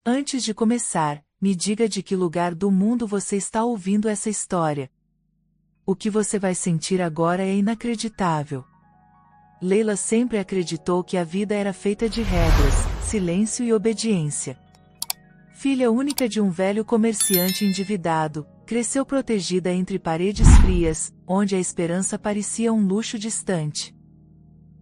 Antes de começar, me diga de que lugar do mundo você está ouvindo essa história. O que você vai sentir agora é inacreditável. Leila sempre acreditou que a vida era feita de regras, silêncio e obediência. Filha única de um velho comerciante endividado, cresceu protegida entre paredes frias, onde a esperança parecia um luxo distante.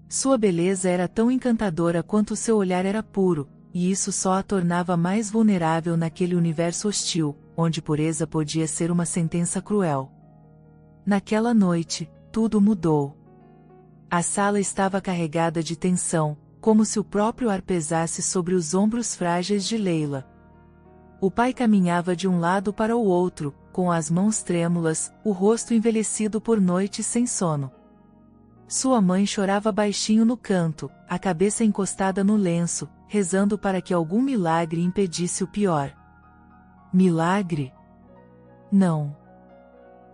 Sua beleza era tão encantadora quanto seu olhar era puro, e isso só a tornava mais vulnerável naquele universo hostil, onde pureza podia ser uma sentença cruel. Naquela noite, tudo mudou. A sala estava carregada de tensão, como se o próprio ar pesasse sobre os ombros frágeis de Leila. O pai caminhava de um lado para o outro, com as mãos trêmulas, o rosto envelhecido por noites sem sono. Sua mãe chorava baixinho no canto, a cabeça encostada no lenço, rezando para que algum milagre impedisse o pior. Milagre? Não.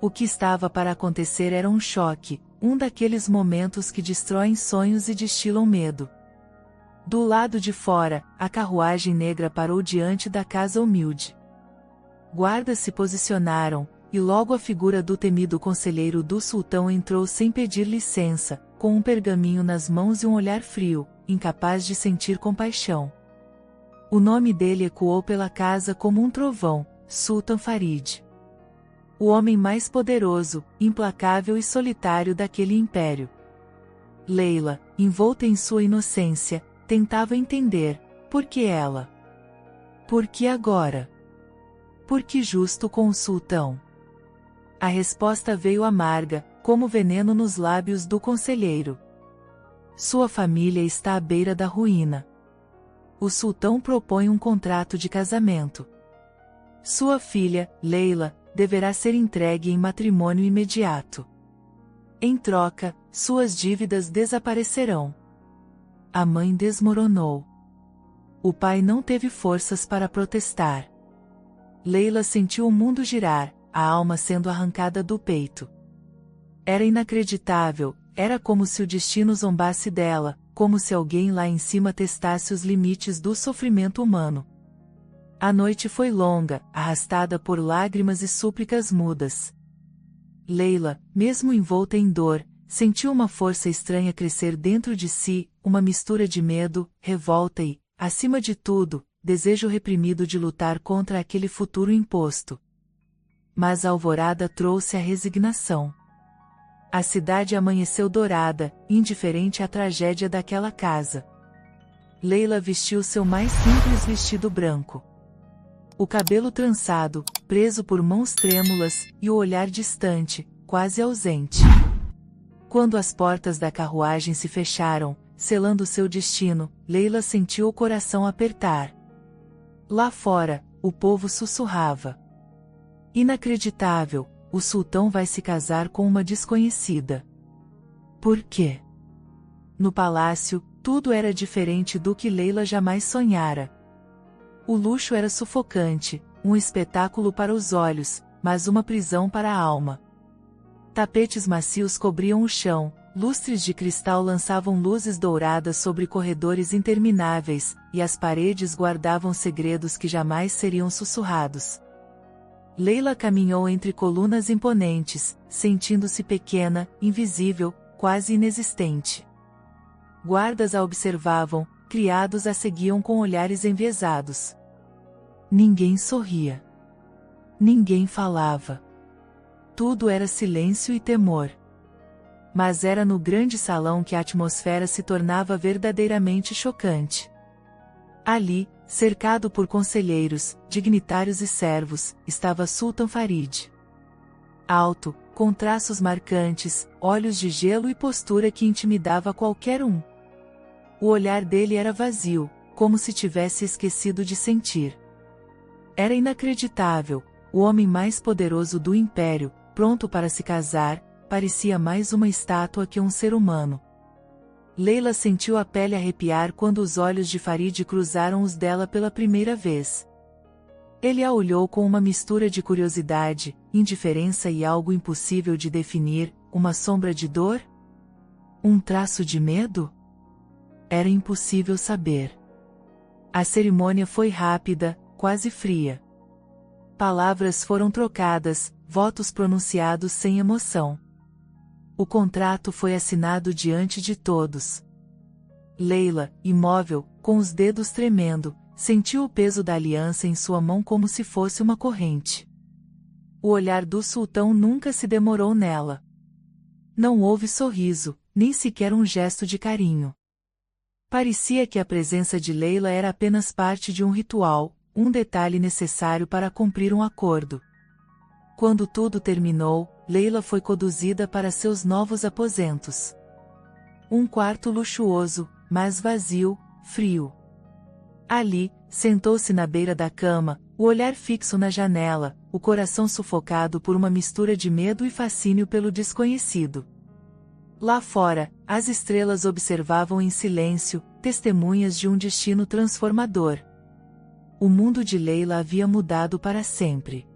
O que estava para acontecer era um choque, um daqueles momentos que destroem sonhos e destilam medo. Do lado de fora, a carruagem negra parou diante da casa humilde. Guardas se posicionaram, e logo a figura do temido conselheiro do sultão entrou sem pedir licença, com um pergaminho nas mãos e um olhar frio, incapaz de sentir compaixão. O nome dele ecoou pela casa como um trovão, Sultan Farid. O homem mais poderoso, implacável e solitário daquele império. Leila, envolta em sua inocência, tentava entender, por que ela? Por que agora? Por que justo com o sultão? A resposta veio amarga, como veneno nos lábios do conselheiro. Sua família está à beira da ruína. O sultão propõe um contrato de casamento. Sua filha, Leila, deverá ser entregue em matrimônio imediato. Em troca, suas dívidas desaparecerão. A mãe desmoronou. O pai não teve forças para protestar. Leila sentiu o mundo girar, a alma sendo arrancada do peito. Era inacreditável, era como se o destino zombasse dela, como se alguém lá em cima testasse os limites do sofrimento humano. A noite foi longa, arrastada por lágrimas e súplicas mudas. Leila, mesmo envolta em dor, sentiu uma força estranha crescer dentro de si, uma mistura de medo, revolta e, acima de tudo, desejo reprimido de lutar contra aquele futuro imposto. Mas a alvorada trouxe a resignação. A cidade amanheceu dourada, indiferente à tragédia daquela casa. Leila vestiu seu mais simples vestido branco. O cabelo trançado, preso por mãos trêmulas, e o olhar distante, quase ausente. Quando as portas da carruagem se fecharam, selando seu destino, Leila sentiu o coração apertar. Lá fora, o povo sussurrava. Inacreditável, o sultão vai se casar com uma desconhecida. Por quê? No palácio, tudo era diferente do que Leila jamais sonhara. O luxo era sufocante, um espetáculo para os olhos, mas uma prisão para a alma. Tapetes macios cobriam o chão, lustres de cristal lançavam luzes douradas sobre corredores intermináveis, e as paredes guardavam segredos que jamais seriam sussurrados. Leila caminhou entre colunas imponentes, sentindo-se pequena, invisível, quase inexistente. Guardas a observavam, criados a seguiam com olhares enviesados. Ninguém sorria. Ninguém falava. Tudo era silêncio e temor. Mas era no grande salão que a atmosfera se tornava verdadeiramente chocante. Ali, cercado por conselheiros, dignitários e servos, estava Sultan Farid. Alto, com traços marcantes, olhos de gelo e postura que intimidava qualquer um. O olhar dele era vazio, como se tivesse esquecido de sentir. Era inacreditável, o homem mais poderoso do império, pronto para se casar, parecia mais uma estátua que um ser humano. Leila sentiu a pele arrepiar quando os olhos de Farid cruzaram os dela pela primeira vez. Ele a olhou com uma mistura de curiosidade, indiferença e algo impossível de definir, uma sombra de dor? Um traço de medo? Era impossível saber. A cerimônia foi rápida, quase fria. Palavras foram trocadas, votos pronunciados sem emoção. O contrato foi assinado diante de todos. Leila, imóvel, com os dedos tremendo, sentiu o peso da aliança em sua mão como se fosse uma corrente. O olhar do sultão nunca se demorou nela. Não houve sorriso, nem sequer um gesto de carinho. Parecia que a presença de Leila era apenas parte de um ritual, um detalhe necessário para cumprir um acordo. Quando tudo terminou, Leila foi conduzida para seus novos aposentos. Um quarto luxuoso, mas vazio, frio. Ali, sentou-se na beira da cama, o olhar fixo na janela, o coração sufocado por uma mistura de medo e fascínio pelo desconhecido. Lá fora, as estrelas observavam em silêncio, testemunhas de um destino transformador. O mundo de Leila havia mudado para sempre.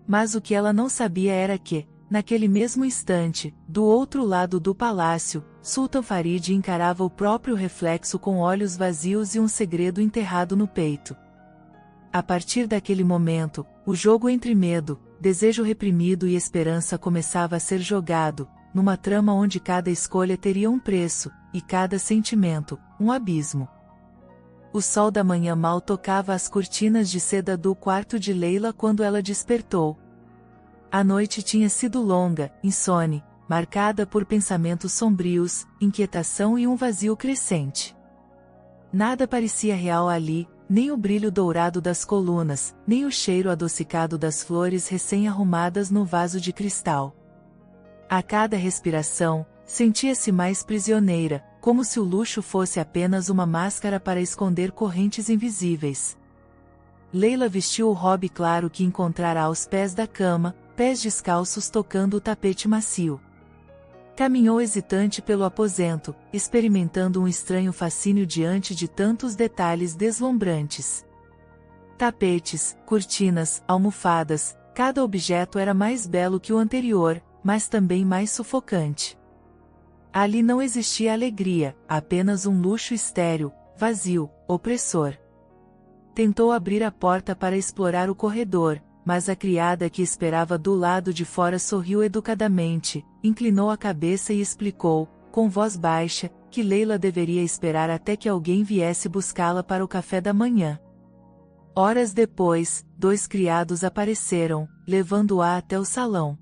Mas o que ela não sabia era que, naquele mesmo instante, do outro lado do palácio, Sultan Farid encarava o próprio reflexo com olhos vazios e um segredo enterrado no peito. A partir daquele momento, o jogo entre medo, desejo reprimido e esperança começava a ser jogado, numa trama onde cada escolha teria um preço, e cada sentimento, um abismo. O sol da manhã mal tocava as cortinas de seda do quarto de Leila quando ela despertou. A noite tinha sido longa, insone, marcada por pensamentos sombrios, inquietação e um vazio crescente. Nada parecia real ali, nem o brilho dourado das colunas, nem o cheiro adocicado das flores recém-arrumadas no vaso de cristal. A cada respiração, sentia-se mais prisioneira, como se o luxo fosse apenas uma máscara para esconder correntes invisíveis. Leila vestiu o robe claro que encontrara aos pés da cama, pés descalços tocando o tapete macio. Caminhou hesitante pelo aposento, experimentando um estranho fascínio diante de tantos detalhes deslumbrantes. Tapetes, cortinas, almofadas, cada objeto era mais belo que o anterior, mas também mais sufocante. Ali não existia alegria, apenas um luxo estéril, vazio, opressor. Tentou abrir a porta para explorar o corredor, mas a criada que esperava do lado de fora sorriu educadamente, inclinou a cabeça e explicou, com voz baixa, que Leila deveria esperar até que alguém viesse buscá-la para o café da manhã. Horas depois, 2 criados apareceram, levando-a até o salão.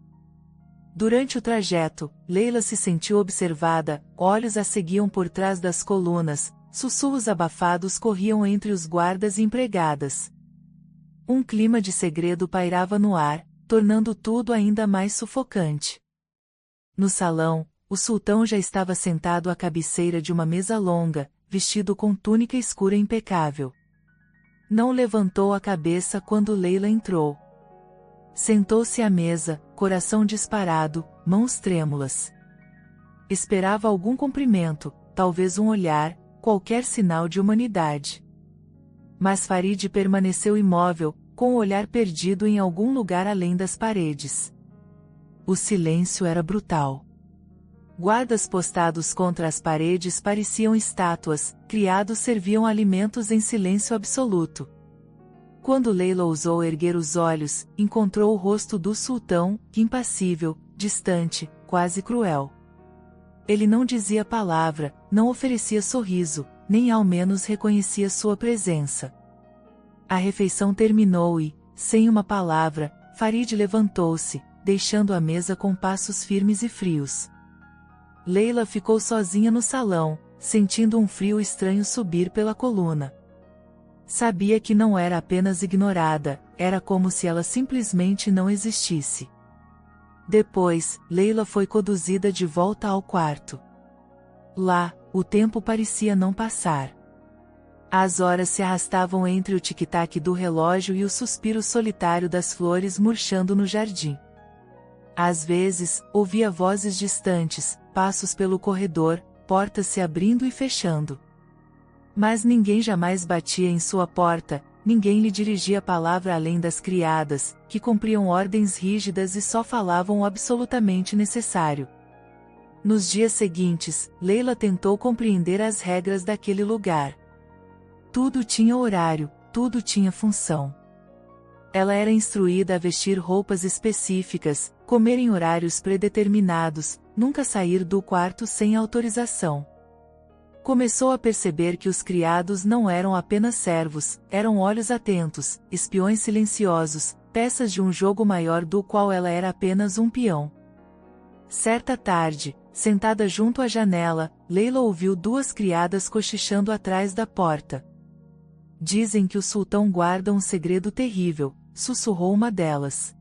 Durante o trajeto, Leila se sentiu observada, olhos a seguiam por trás das colunas, sussurros abafados corriam entre os guardas e empregadas. Um clima de segredo pairava no ar, tornando tudo ainda mais sufocante. No salão, o sultão já estava sentado à cabeceira de uma mesa longa, vestido com túnica escura impecável. Não levantou a cabeça quando Leila entrou. Sentou-se à mesa, coração disparado, mãos trêmulas. Esperava algum cumprimento, talvez um olhar, qualquer sinal de humanidade. Mas Farid permaneceu imóvel, com o olhar perdido em algum lugar além das paredes. O silêncio era brutal. Guardas postados contra as paredes pareciam estátuas, criados serviam alimentos em silêncio absoluto. Quando Leila ousou erguer os olhos, encontrou o rosto do sultão, impassível, distante, quase cruel. Ele não dizia palavra, não oferecia sorriso, nem ao menos reconhecia sua presença. A refeição terminou e, sem uma palavra, Farid levantou-se, deixando a mesa com passos firmes e frios. Leila ficou sozinha no salão, sentindo um frio estranho subir pela coluna. Sabia que não era apenas ignorada, era como se ela simplesmente não existisse. Depois, Leila foi conduzida de volta ao quarto. Lá, o tempo parecia não passar. As horas se arrastavam entre o tic-tac do relógio e o suspiro solitário das flores murchando no jardim. Às vezes, ouvia vozes distantes, passos pelo corredor, portas se abrindo e fechando. Mas ninguém jamais batia em sua porta, ninguém lhe dirigia palavra além das criadas, que cumpriam ordens rígidas e só falavam o absolutamente necessário. Nos dias seguintes, Leila tentou compreender as regras daquele lugar. Tudo tinha horário, tudo tinha função. Ela era instruída a vestir roupas específicas, comer em horários predeterminados, nunca sair do quarto sem autorização. Começou a perceber que os criados não eram apenas servos, eram olhos atentos, espiões silenciosos, peças de um jogo maior do qual ela era apenas um peão. Certa tarde, sentada junto à janela, Leila ouviu duas criadas cochichando atrás da porta. Dizem que o sultão guarda um segredo terrível, sussurrou uma delas.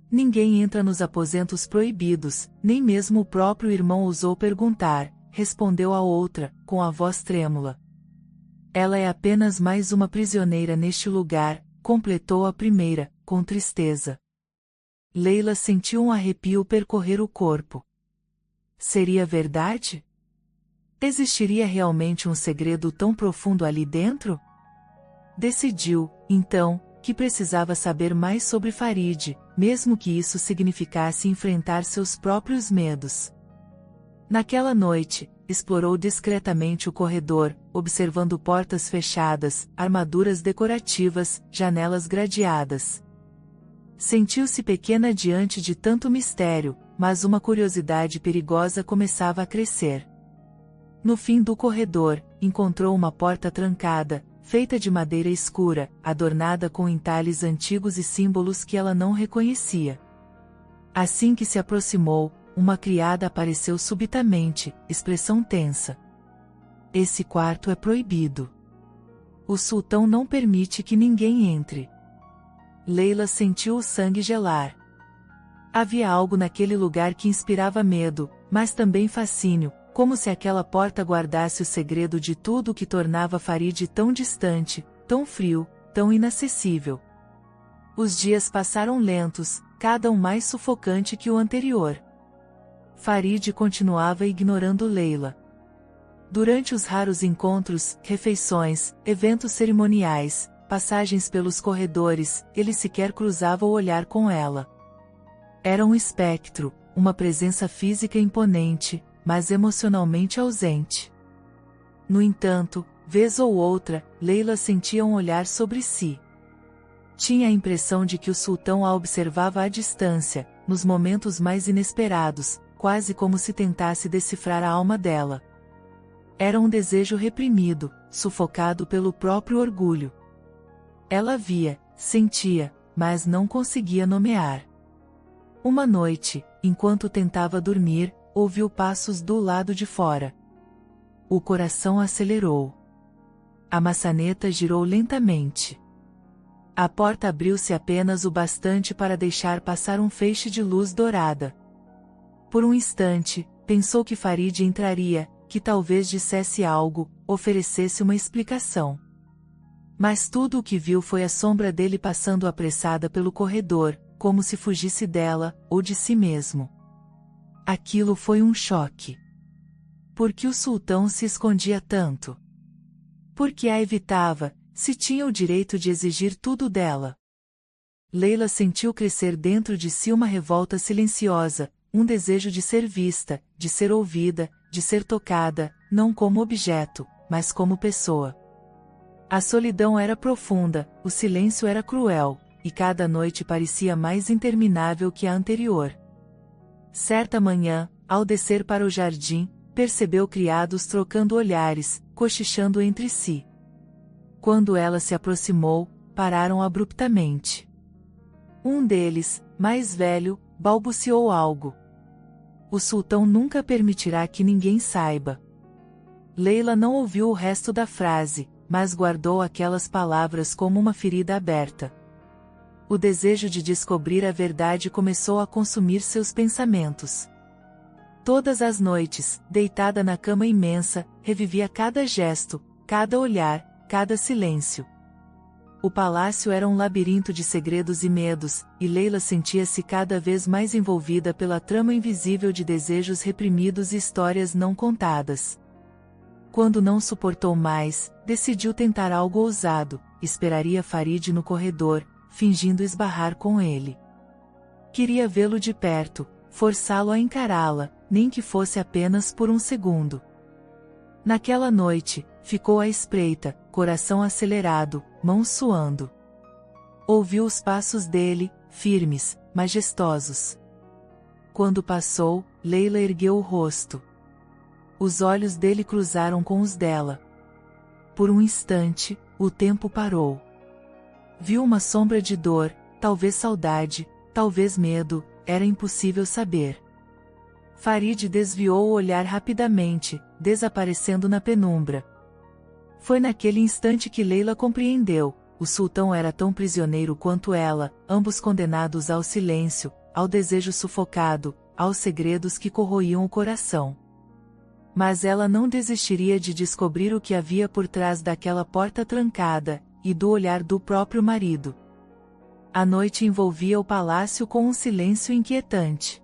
Ninguém entra nos aposentos proibidos, nem mesmo o próprio irmão ousou perguntar, respondeu a outra, com a voz trêmula. Ela é apenas mais uma prisioneira neste lugar, completou a primeira, com tristeza. Leila sentiu um arrepio percorrer o corpo. Seria verdade? Existiria realmente um segredo tão profundo ali dentro? Decidiu, então, que precisava saber mais sobre Farid, mesmo que isso significasse enfrentar seus próprios medos. Naquela noite, explorou discretamente o corredor, observando portas fechadas, armaduras decorativas, janelas gradeadas. Sentiu-se pequena diante de tanto mistério, mas uma curiosidade perigosa começava a crescer. No fim do corredor, encontrou uma porta trancada, feita de madeira escura, adornada com entalhes antigos e símbolos que ela não reconhecia. Assim que se aproximou, uma criada apareceu subitamente, expressão tensa. Esse quarto é proibido. O sultão não permite que ninguém entre. Leila sentiu o sangue gelar. Havia algo naquele lugar que inspirava medo, mas também fascínio, como se aquela porta guardasse o segredo de tudo o que tornava Farid tão distante, tão frio, tão inacessível. Os dias passaram lentos, cada um mais sufocante que o anterior. Farid continuava ignorando Leila. Durante os raros encontros, refeições, eventos cerimoniais, passagens pelos corredores, ele sequer cruzava o olhar com ela. Era um espectro, uma presença física imponente, mas emocionalmente ausente. No entanto, vez ou outra, Leila sentia um olhar sobre si. Tinha a impressão de que o sultão a observava à distância, nos momentos mais inesperados, quase como se tentasse decifrar a alma dela. Era um desejo reprimido, sufocado pelo próprio orgulho. Ela via, sentia, mas não conseguia nomear. Uma noite, enquanto tentava dormir, ouviu passos do lado de fora. O coração acelerou. A maçaneta girou lentamente. A porta abriu-se apenas o bastante para deixar passar um feixe de luz dourada. Por um instante, pensou que Farid entraria, que talvez dissesse algo, oferecesse uma explicação. Mas tudo o que viu foi a sombra dele passando apressada pelo corredor, como se fugisse dela, ou de si mesmo. Aquilo foi um choque. Por que o sultão se escondia tanto? Por que a evitava, se tinha o direito de exigir tudo dela? Leila sentiu crescer dentro de si uma revolta silenciosa, um desejo de ser vista, de ser ouvida, de ser tocada, não como objeto, mas como pessoa. A solidão era profunda, o silêncio era cruel, e cada noite parecia mais interminável que a anterior. Certa manhã, ao descer para o jardim, percebeu criados trocando olhares, cochichando entre si. Quando ela se aproximou, pararam abruptamente. Um deles, mais velho, balbuciou algo. O sultão nunca permitirá que ninguém saiba. Leila não ouviu o resto da frase, mas guardou aquelas palavras como uma ferida aberta. O desejo de descobrir a verdade começou a consumir seus pensamentos. Todas as noites, deitada na cama imensa, revivia cada gesto, cada olhar, cada silêncio. O palácio era um labirinto de segredos e medos, e Leila sentia-se cada vez mais envolvida pela trama invisível de desejos reprimidos e histórias não contadas. Quando não suportou mais, decidiu tentar algo ousado, esperaria Farid no corredor, fingindo esbarrar com ele. Queria vê-lo de perto, forçá-lo a encará-la, nem que fosse apenas por um segundo. Naquela noite, ficou à espreita, coração acelerado, mãos suando. Ouviu os passos dele, firmes, majestosos. Quando passou, Leila ergueu o rosto. Os olhos dele cruzaram com os dela. Por um instante, o tempo parou. Viu uma sombra de dor, talvez saudade, talvez medo, era impossível saber. Farid desviou o olhar rapidamente, desaparecendo na penumbra. Foi naquele instante que Leila compreendeu: o sultão era tão prisioneiro quanto ela, ambos condenados ao silêncio, ao desejo sufocado, aos segredos que corroíam o coração. Mas ela não desistiria de descobrir o que havia por trás daquela porta trancada, e do olhar do próprio marido. A noite envolvia o palácio com um silêncio inquietante.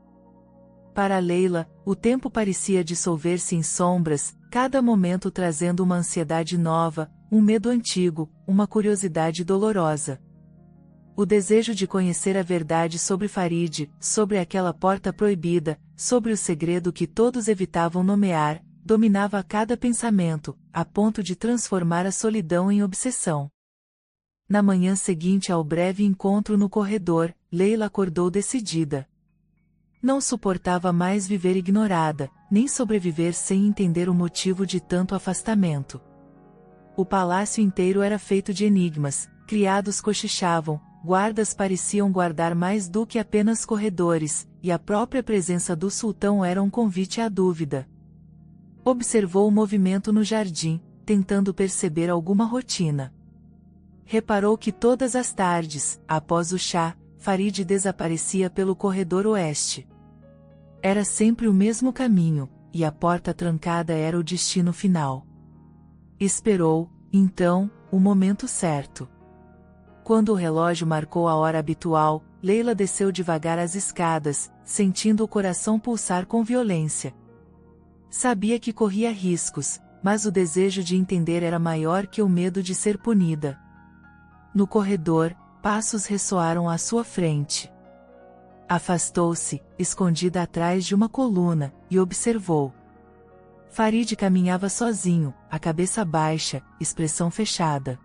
Para Leila, o tempo parecia dissolver-se em sombras, cada momento trazendo uma ansiedade nova, um medo antigo, uma curiosidade dolorosa. O desejo de conhecer a verdade sobre Farid, sobre aquela porta proibida, sobre o segredo que todos evitavam nomear, dominava a cada pensamento, a ponto de transformar a solidão em obsessão. Na manhã seguinte ao breve encontro no corredor, Leila acordou decidida. Não suportava mais viver ignorada, nem sobreviver sem entender o motivo de tanto afastamento. O palácio inteiro era feito de enigmas, criados cochichavam, guardas pareciam guardar mais do que apenas corredores, e a própria presença do sultão era um convite à dúvida. Observou o movimento no jardim, tentando perceber alguma rotina. Reparou que todas as tardes, após o chá, Farid desaparecia pelo corredor oeste. Era sempre o mesmo caminho, e a porta trancada era o destino final. Esperou, então, o momento certo. Quando o relógio marcou a hora habitual, Leila desceu devagar as escadas, sentindo o coração pulsar com violência. Sabia que corria riscos, mas o desejo de entender era maior que o medo de ser punida. No corredor, passos ressoaram à sua frente. Afastou-se, escondida atrás de uma coluna, e observou. Farid caminhava sozinho, a cabeça baixa, expressão fechada.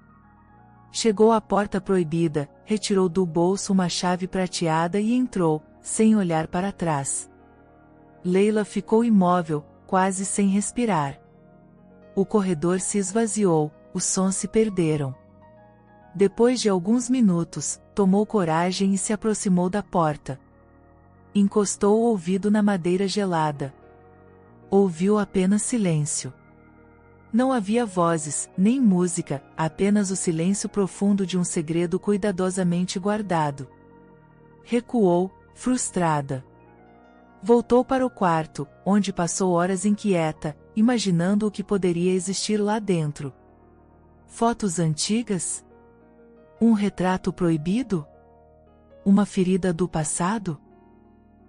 Chegou à porta proibida, retirou do bolso uma chave prateada e entrou, sem olhar para trás. Leila ficou imóvel, quase sem respirar. O corredor se esvaziou, os sons se perderam. Depois de alguns minutos, tomou coragem e se aproximou da porta. Encostou o ouvido na madeira gelada. Ouviu apenas silêncio. Não havia vozes, nem música, apenas o silêncio profundo de um segredo cuidadosamente guardado. Recuou, frustrada. Voltou para o quarto, onde passou horas inquieta, imaginando o que poderia existir lá dentro. Fotos antigas? Um retrato proibido? Uma ferida do passado?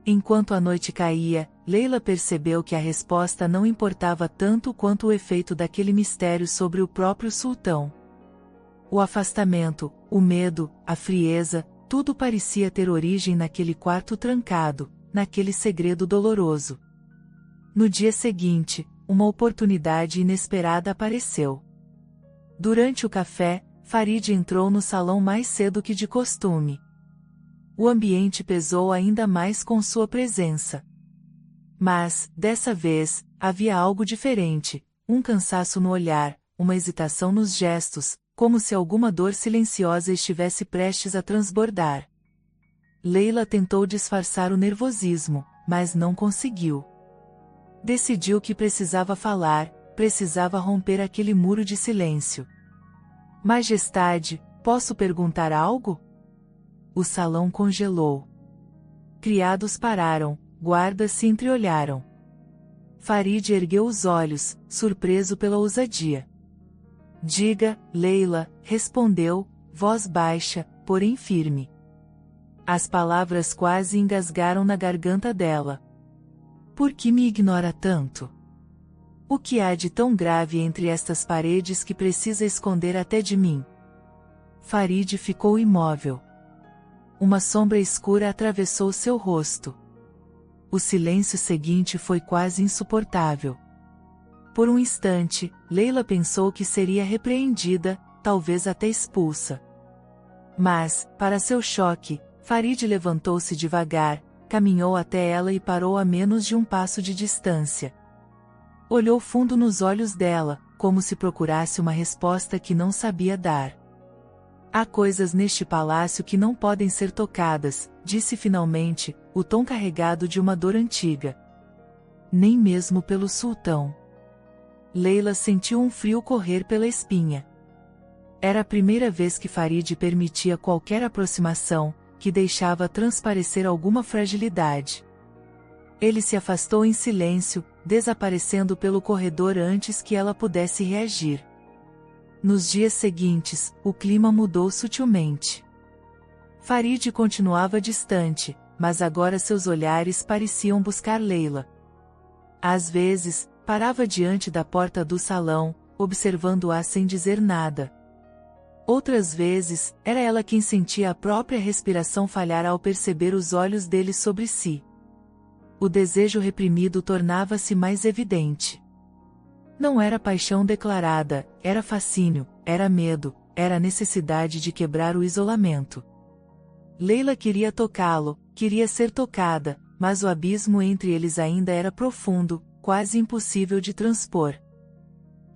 Enquanto a noite caía, Leila percebeu que a resposta não importava tanto quanto o efeito daquele mistério sobre o próprio sultão. O afastamento, o medo, a frieza, tudo parecia ter origem naquele quarto trancado, naquele segredo doloroso. No dia seguinte, uma oportunidade inesperada apareceu. Durante o café, Farid entrou no salão mais cedo que de costume. O ambiente pesou ainda mais com sua presença. Mas, dessa vez, havia algo diferente, um cansaço no olhar, uma hesitação nos gestos, como se alguma dor silenciosa estivesse prestes a transbordar. Leila tentou disfarçar o nervosismo, mas não conseguiu. Decidiu que precisava falar, precisava romper aquele muro de silêncio. Majestade, posso perguntar algo? O salão congelou. Criados pararam, guardas se entreolharam. Farid ergueu os olhos, surpreso pela ousadia. Diga, Leila, respondeu, voz baixa, porém firme. As palavras quase engasgaram na garganta dela. Por que me ignora tanto? O que há de tão grave entre estas paredes que precisa esconder até de mim? Farid ficou imóvel. Uma sombra escura atravessou seu rosto. O silêncio seguinte foi quase insuportável. Por um instante, Leila pensou que seria repreendida, talvez até expulsa. Mas, para seu choque, Farid levantou-se devagar, caminhou até ela e parou a menos de um passo de distância. Olhou fundo nos olhos dela, como se procurasse uma resposta que não sabia dar. Há coisas neste palácio que não podem ser tocadas, disse finalmente, o tom carregado de uma dor antiga. Nem mesmo pelo sultão. Leila sentiu um frio correr pela espinha. Era a primeira vez que Farid permitia qualquer aproximação, que deixava transparecer alguma fragilidade. Ele se afastou em silêncio, desaparecendo pelo corredor antes que ela pudesse reagir. Nos dias seguintes, o clima mudou sutilmente. Farid continuava distante, mas agora seus olhares pareciam buscar Leila. Às vezes, parava diante da porta do salão, observando-a sem dizer nada. Outras vezes, era ela quem sentia a própria respiração falhar ao perceber os olhos dele sobre si. O desejo reprimido tornava-se mais evidente. Não era paixão declarada, era fascínio, era medo, era a necessidade de quebrar o isolamento. Leila queria tocá-lo, queria ser tocada, mas o abismo entre eles ainda era profundo, quase impossível de transpor.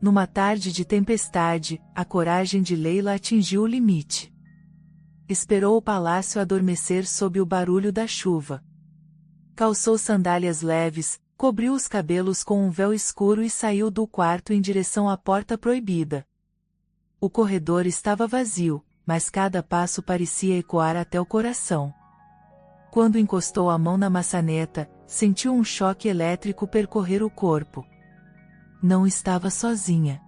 Numa tarde de tempestade, a coragem de Leila atingiu o limite. Esperou o palácio adormecer sob o barulho da chuva. Calçou sandálias leves, cobriu os cabelos com um véu escuro e saiu do quarto em direção à porta proibida. O corredor estava vazio, mas cada passo parecia ecoar até o coração. Quando encostou a mão na maçaneta, sentiu um choque elétrico percorrer o corpo. Não estava sozinha.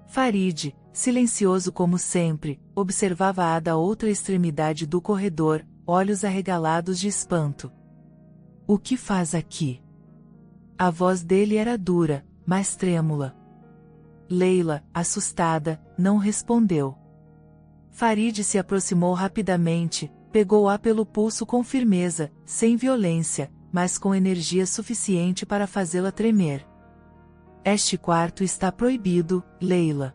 Farid, silencioso como sempre, observava-a da outra extremidade do corredor, olhos arregalados de espanto. O que faz aqui? A voz dele era dura, mas trêmula. Leila, assustada, não respondeu. Farid se aproximou rapidamente, pegou-a pelo pulso com firmeza, sem violência, mas com energia suficiente para fazê-la tremer. Este quarto está proibido, Leila.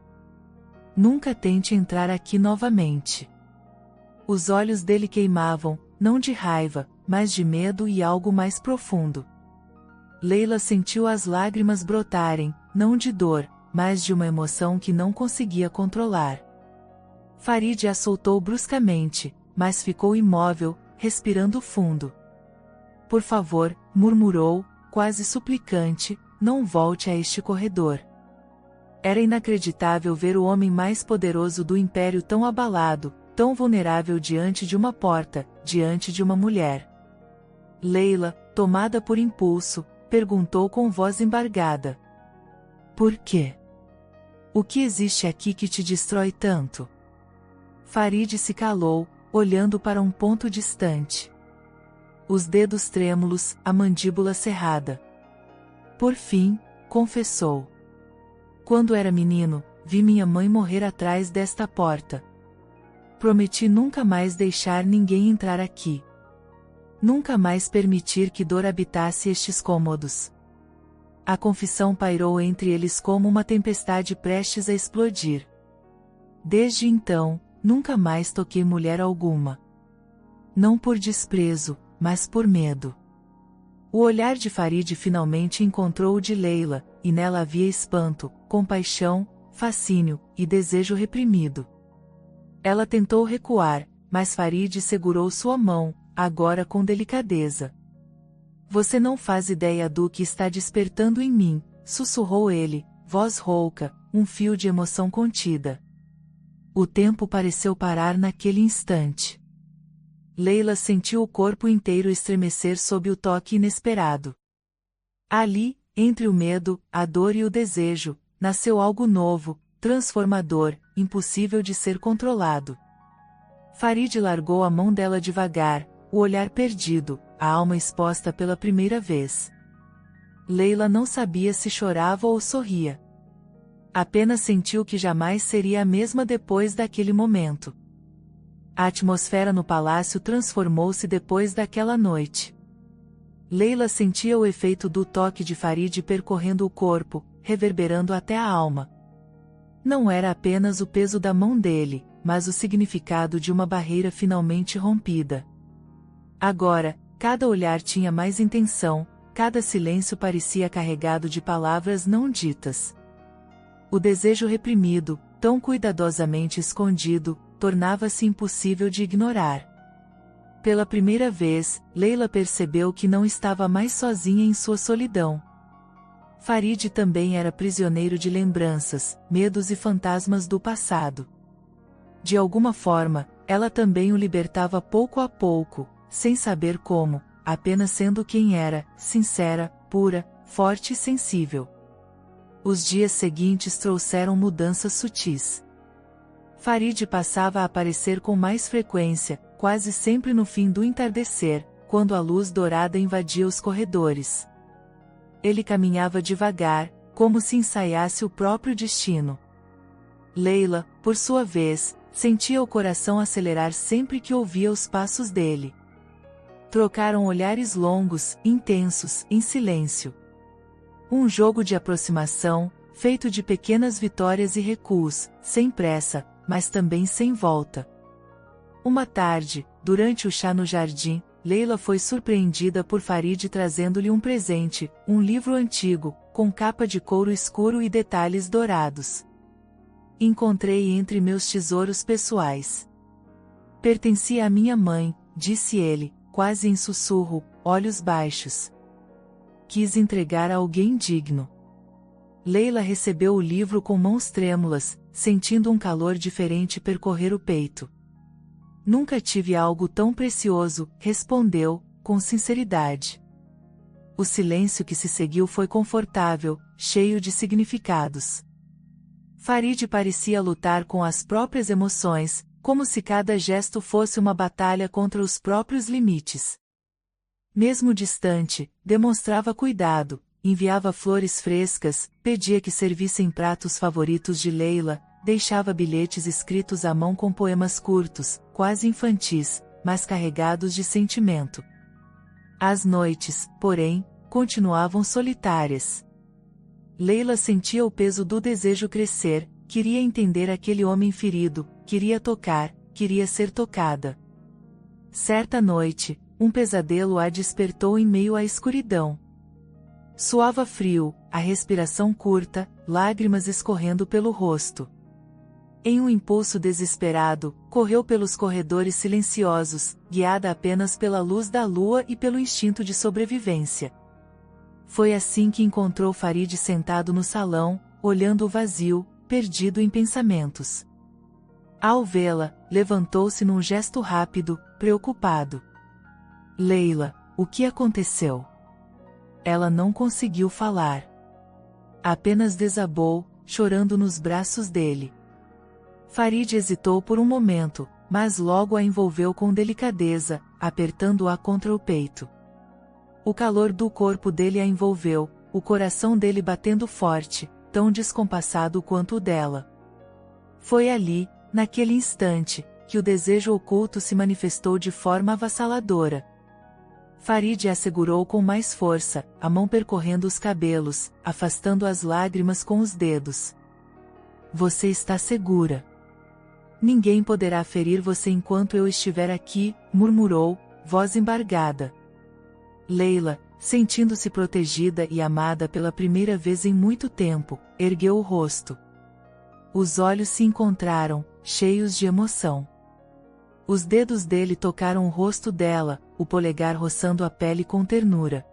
Nunca tente entrar aqui novamente. Os olhos dele queimavam, não de raiva, mas de medo e algo mais profundo. Leila sentiu as lágrimas brotarem, não de dor, mas de uma emoção que não conseguia controlar. Farid a soltou bruscamente, mas ficou imóvel, respirando fundo. Por favor, murmurou, quase suplicante, não volte a este corredor. Era inacreditável ver o homem mais poderoso do império tão abalado, tão vulnerável diante de uma porta, diante de uma mulher. Leila, tomada por impulso, perguntou com voz embargada. Por quê? O que existe aqui que te destrói tanto? Farid se calou, olhando para um ponto distante. Os dedos trêmulos, a mandíbula cerrada. Por fim, confessou. Quando era menino, vi minha mãe morrer atrás desta porta. Prometi nunca mais deixar ninguém entrar aqui. Nunca mais permitir que dor habitasse estes cômodos. A confissão pairou entre eles como uma tempestade prestes a explodir. Desde então, nunca mais toquei mulher alguma. Não por desprezo, mas por medo. O olhar de Farid finalmente encontrou o de Leila, e nela havia espanto, compaixão, fascínio e desejo reprimido. Ela tentou recuar, mas Farid segurou sua mão, agora com delicadeza. Você não faz ideia do que está despertando em mim, sussurrou ele, voz rouca, um fio de emoção contida. O tempo pareceu parar naquele instante. Leila sentiu o corpo inteiro estremecer sob o toque inesperado. Ali, entre o medo, a dor e o desejo, nasceu algo novo, transformador, impossível de ser controlado. Farid largou a mão dela devagar, o olhar perdido, a alma exposta pela primeira vez. Leila não sabia se chorava ou sorria. Apenas sentiu que jamais seria a mesma depois daquele momento. A atmosfera no palácio transformou-se depois daquela noite. Leila sentia o efeito do toque de Farid percorrendo o corpo, reverberando até a alma. Não era apenas o peso da mão dele, mas o significado de uma barreira finalmente rompida. Agora, cada olhar tinha mais intenção, cada silêncio parecia carregado de palavras não ditas. O desejo reprimido, tão cuidadosamente escondido, tornava-se impossível de ignorar. Pela primeira vez, Leila percebeu que não estava mais sozinha em sua solidão. Farid também era prisioneiro de lembranças, medos e fantasmas do passado. De alguma forma, ela também o libertava pouco a pouco, sem saber como, apenas sendo quem era, sincera, pura, forte e sensível. Os dias seguintes trouxeram mudanças sutis. Farid passava a aparecer com mais frequência, quase sempre no fim do entardecer, quando a luz dourada invadia os corredores. Ele caminhava devagar, como se ensaiasse o próprio destino. Leila, por sua vez, sentia o coração acelerar sempre que ouvia os passos dele. Trocaram olhares longos, intensos, em silêncio. Um jogo de aproximação, feito de pequenas vitórias e recuos, sem pressa, mas também sem volta. Uma tarde, durante o chá no jardim, Leila foi surpreendida por Farid trazendo-lhe um presente, um livro antigo, com capa de couro escuro e detalhes dourados. Encontrei entre meus tesouros pessoais. Pertencia à minha mãe, disse ele, quase em sussurro, olhos baixos. Quis entregar a alguém digno. Leila recebeu o livro com mãos trêmulas, sentindo um calor diferente percorrer o peito. Nunca tive algo tão precioso, respondeu, com sinceridade. O silêncio que se seguiu foi confortável, cheio de significados. Farid parecia lutar com as próprias emoções, como se cada gesto fosse uma batalha contra os próprios limites. Mesmo distante, demonstrava cuidado, enviava flores frescas, pedia que servissem pratos favoritos de Leila, deixava bilhetes escritos à mão com poemas curtos, quase infantis, mas carregados de sentimento. As noites, porém, continuavam solitárias. Leila sentia o peso do desejo crescer, queria entender aquele homem ferido, queria tocar, queria ser tocada. Certa noite, um pesadelo a despertou em meio à escuridão. Suava frio, a respiração curta, lágrimas escorrendo pelo rosto. Em um impulso desesperado, correu pelos corredores silenciosos, guiada apenas pela luz da lua e pelo instinto de sobrevivência. Foi assim que encontrou Farid sentado no salão, olhando o vazio, perdido em pensamentos. Ao vê-la, levantou-se num gesto rápido, preocupado. Leila, o que aconteceu? Ela não conseguiu falar. Apenas desabou, chorando nos braços dele. Farid hesitou por um momento, mas logo a envolveu com delicadeza, apertando-a contra o peito. O calor do corpo dele a envolveu, o coração dele batendo forte, tão descompassado quanto o dela. Foi ali, naquele instante, que o desejo oculto se manifestou de forma avassaladora. Farid a segurou com mais força, a mão percorrendo os cabelos, afastando as lágrimas com os dedos. Você está segura. Ninguém poderá ferir você enquanto eu estiver aqui, murmurou, voz embargada. Leila, sentindo-se protegida e amada pela primeira vez em muito tempo, ergueu o rosto. Os olhos se encontraram, cheios de emoção. Os dedos dele tocaram o rosto dela, o polegar roçando a pele com ternura.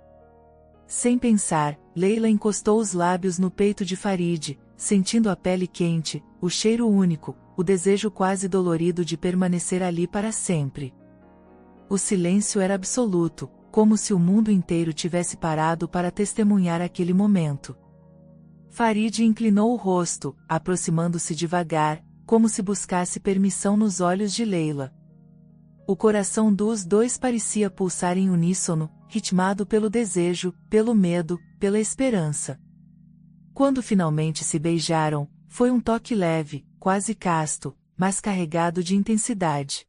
Sem pensar, Leila encostou os lábios no peito de Farid, sentindo a pele quente, o cheiro único, o desejo quase dolorido de permanecer ali para sempre. O silêncio era absoluto, como se o mundo inteiro tivesse parado para testemunhar aquele momento. Farid inclinou o rosto, aproximando-se devagar, como se buscasse permissão nos olhos de Leila. O coração dos dois parecia pulsar em uníssono, ritmado pelo desejo, pelo medo, pela esperança. Quando finalmente se beijaram, foi um toque leve, quase casto, mas carregado de intensidade.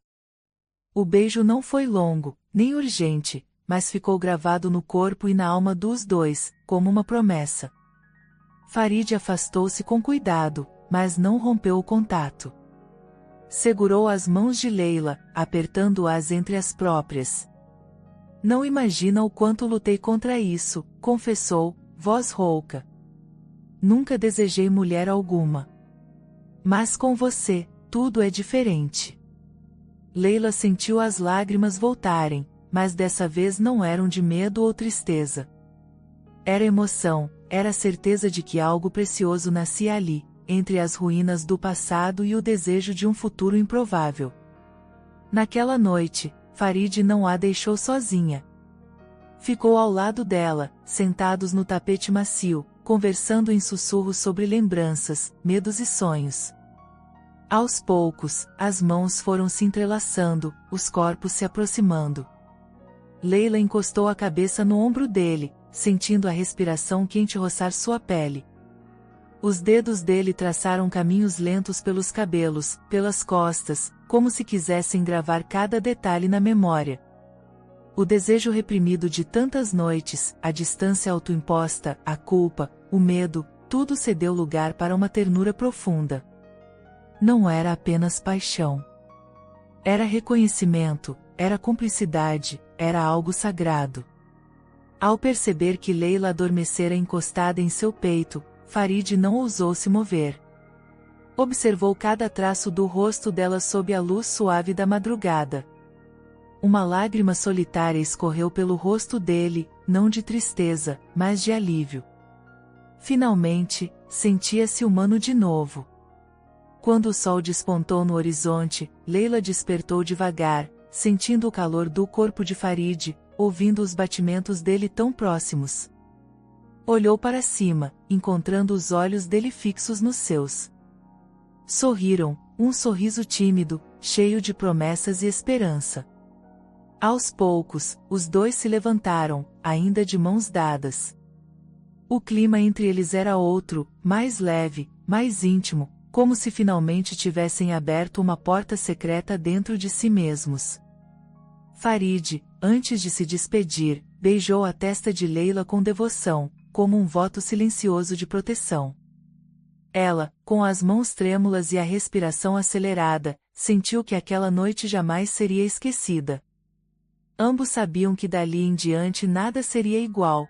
O beijo não foi longo, nem urgente, mas ficou gravado no corpo e na alma dos dois, como uma promessa. Farid afastou-se com cuidado, mas não rompeu o contato. Segurou as mãos de Leila, apertando-as entre as próprias. Não imagina o quanto lutei contra isso, confessou, voz rouca. Nunca desejei mulher alguma. Mas com você, tudo é diferente. Leila sentiu as lágrimas voltarem, mas dessa vez não eram de medo ou tristeza. Era emoção, era a certeza de que algo precioso nascia ali, entre as ruínas do passado e o desejo de um futuro improvável. Naquela noite, Farid não a deixou sozinha. Ficou ao lado dela, sentados no tapete macio, conversando em sussurros sobre lembranças, medos e sonhos. Aos poucos, as mãos foram se entrelaçando, os corpos se aproximando. Leila encostou a cabeça no ombro dele, sentindo a respiração quente roçar sua pele. Os dedos dele traçaram caminhos lentos pelos cabelos, pelas costas, como se quisessem gravar cada detalhe na memória. O desejo reprimido de tantas noites, a distância autoimposta, a culpa, o medo, tudo cedeu lugar para uma ternura profunda. Não era apenas paixão. Era reconhecimento, era cumplicidade, era algo sagrado. Ao perceber que Leila adormecera encostada em seu peito, Farid não ousou se mover. Observou cada traço do rosto dela sob a luz suave da madrugada. Uma lágrima solitária escorreu pelo rosto dele, não de tristeza, mas de alívio. Finalmente, sentia-se humano de novo. Quando o sol despontou no horizonte, Leila despertou devagar, sentindo o calor do corpo de Farid, ouvindo os batimentos dele tão próximos. Olhou para cima, encontrando os olhos dele fixos nos seus. Sorriram, um sorriso tímido, cheio de promessas e esperança. Aos poucos, os dois se levantaram, ainda de mãos dadas. O clima entre eles era outro, mais leve, mais íntimo, como se finalmente tivessem aberto uma porta secreta dentro de si mesmos. Farid, antes de se despedir, beijou a testa de Leila com devoção, como um voto silencioso de proteção. Ela, com as mãos trêmulas e a respiração acelerada, sentiu que aquela noite jamais seria esquecida. Ambos sabiam que dali em diante nada seria igual.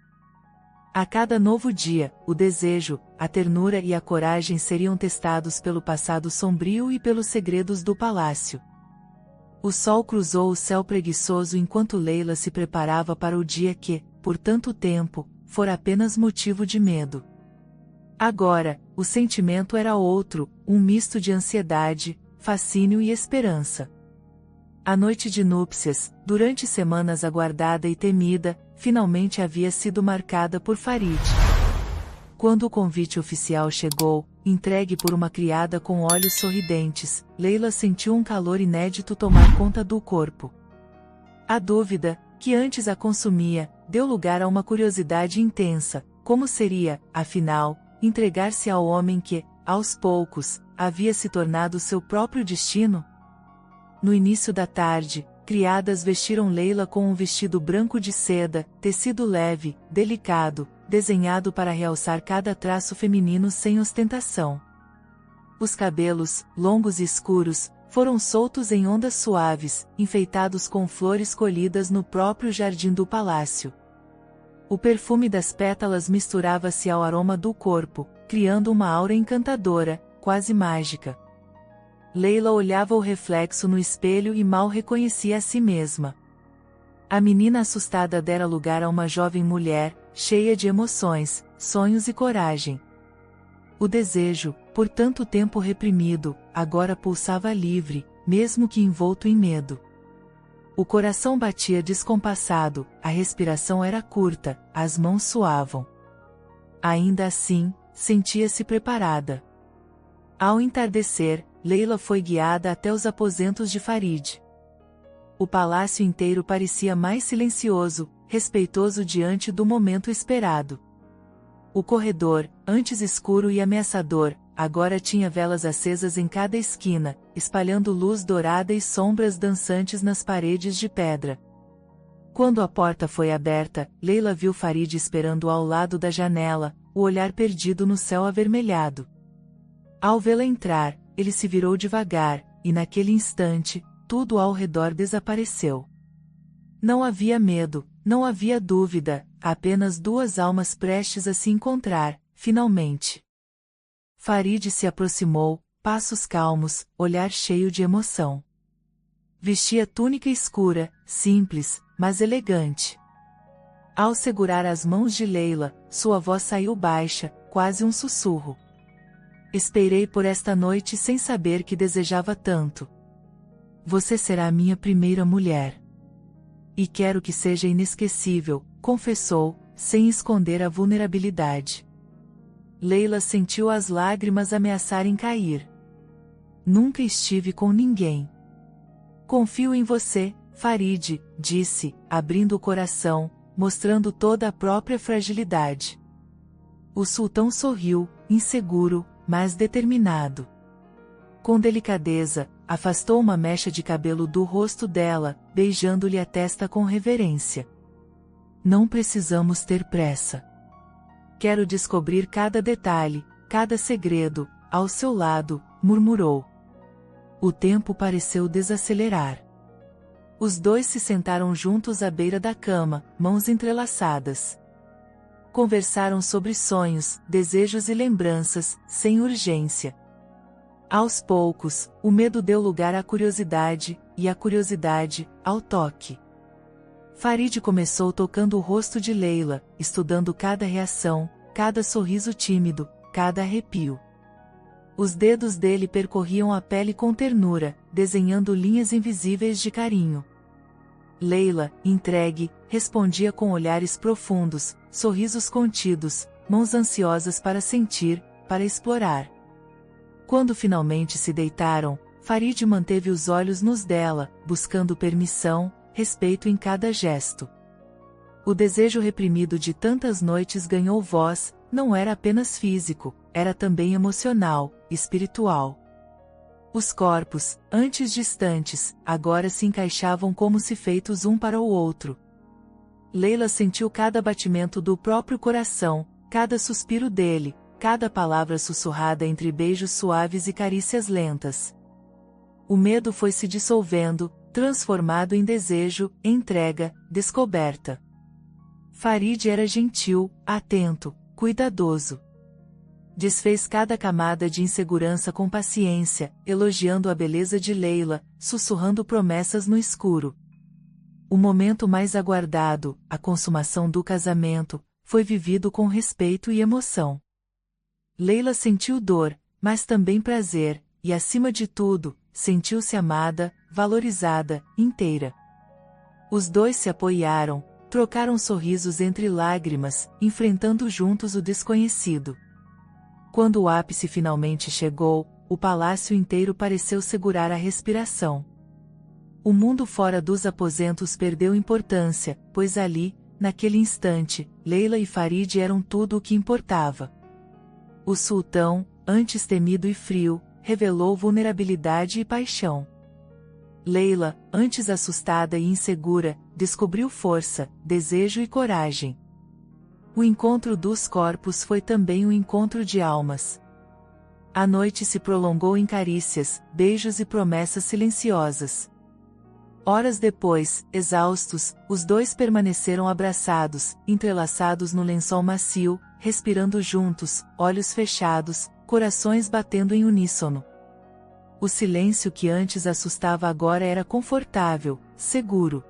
A cada novo dia, o desejo, a ternura e a coragem seriam testados pelo passado sombrio e pelos segredos do palácio. O sol cruzou o céu preguiçoso enquanto Leila se preparava para o dia que, por tanto tempo, fora apenas motivo de medo. Agora, o sentimento era outro, um misto de ansiedade, fascínio e esperança. A noite de núpcias, durante semanas aguardada e temida, finalmente havia sido marcada por Farid. Quando o convite oficial chegou, entregue por uma criada com olhos sorridentes, Leila sentiu um calor inédito tomar conta do corpo. A dúvida, que antes a consumia, deu lugar a uma curiosidade intensa: como seria, afinal, entregar-se ao homem que, aos poucos, havia se tornado seu próprio destino? No início da tarde, criadas vestiram Leila com um vestido branco de seda, tecido leve, delicado, desenhado para realçar cada traço feminino sem ostentação. Os cabelos, longos e escuros, foram soltos em ondas suaves, enfeitados com flores colhidas no próprio jardim do palácio. O perfume das pétalas misturava-se ao aroma do corpo, criando uma aura encantadora, quase mágica. Leila olhava o reflexo no espelho e mal reconhecia a si mesma. A menina assustada dera lugar a uma jovem mulher, cheia de emoções, sonhos e coragem. O desejo, por tanto tempo reprimido, agora pulsava livre, mesmo que envolto em medo. O coração batia descompassado, a respiração era curta, as mãos suavam. Ainda assim, sentia-se preparada. Ao entardecer, Leila foi guiada até os aposentos de Farid. O palácio inteiro parecia mais silencioso, respeitoso diante do momento esperado. O corredor, antes escuro e ameaçador, agora tinha velas acesas em cada esquina, espalhando luz dourada e sombras dançantes nas paredes de pedra. Quando a porta foi aberta, Leila viu Farid esperando ao lado da janela, o olhar perdido no céu avermelhado. Ao vê-la entrar, ele se virou devagar, e naquele instante, tudo ao redor desapareceu. Não havia medo, não havia dúvida, apenas duas almas prestes a se encontrar, finalmente. Farid se aproximou, passos calmos, olhar cheio de emoção. Vestia túnica escura, simples, mas elegante. Ao segurar as mãos de Leila, sua voz saiu baixa, quase um sussurro. Esperei por esta noite sem saber que desejava tanto. Você será a minha primeira mulher. E quero que seja inesquecível, confessou, sem esconder a vulnerabilidade. Leila sentiu as lágrimas ameaçarem cair. Nunca estive com ninguém. Confio em você, Farid, disse, abrindo o coração, mostrando toda a própria fragilidade. O sultão sorriu, inseguro, mas determinado. Com delicadeza, afastou uma mecha de cabelo do rosto dela, beijando-lhe a testa com reverência. Não precisamos ter pressa. Quero descobrir cada detalhe, cada segredo, ao seu lado, murmurou. O tempo pareceu desacelerar. Os dois se sentaram juntos à beira da cama, mãos entrelaçadas. Conversaram sobre sonhos, desejos e lembranças, sem urgência. Aos poucos, o medo deu lugar à curiosidade, e a curiosidade, ao toque. Farid começou tocando o rosto de Leila, estudando cada reação, cada sorriso tímido, cada arrepio. Os dedos dele percorriam a pele com ternura, desenhando linhas invisíveis de carinho. Leila, entregue, respondia com olhares profundos, sorrisos contidos, mãos ansiosas para sentir, para explorar. Quando finalmente se deitaram, Farid manteve os olhos nos dela, buscando permissão, respeito em cada gesto. O desejo reprimido de tantas noites ganhou voz, não era apenas físico, era também emocional, espiritual. Os corpos, antes distantes, agora se encaixavam como se feitos um para o outro. Leila sentiu cada batimento do próprio coração, cada suspiro dele, cada palavra sussurrada entre beijos suaves e carícias lentas. O medo foi se dissolvendo, transformado em desejo, entrega, descoberta. Farid era gentil, atento, cuidadoso. Desfez cada camada de insegurança com paciência, elogiando a beleza de Leila, sussurrando promessas no escuro. O momento mais aguardado, a consumação do casamento, foi vivido com respeito e emoção. Leila sentiu dor, mas também prazer, e acima de tudo, sentiu-se amada, valorizada, inteira. Os dois se apoiaram, trocaram sorrisos entre lágrimas, enfrentando juntos o desconhecido. Quando o ápice finalmente chegou, o palácio inteiro pareceu segurar a respiração. O mundo fora dos aposentos perdeu importância, pois ali, naquele instante, Leila e Farid eram tudo o que importava. O sultão, antes temido e frio, revelou vulnerabilidade e paixão. Leila, antes assustada e insegura, descobriu força, desejo e coragem. O encontro dos corpos foi também um encontro de almas. A noite se prolongou em carícias, beijos e promessas silenciosas. Horas depois, exaustos, os dois permaneceram abraçados, entrelaçados no lençol macio, respirando juntos, olhos fechados, corações batendo em uníssono. O silêncio que antes assustava agora era confortável, seguro.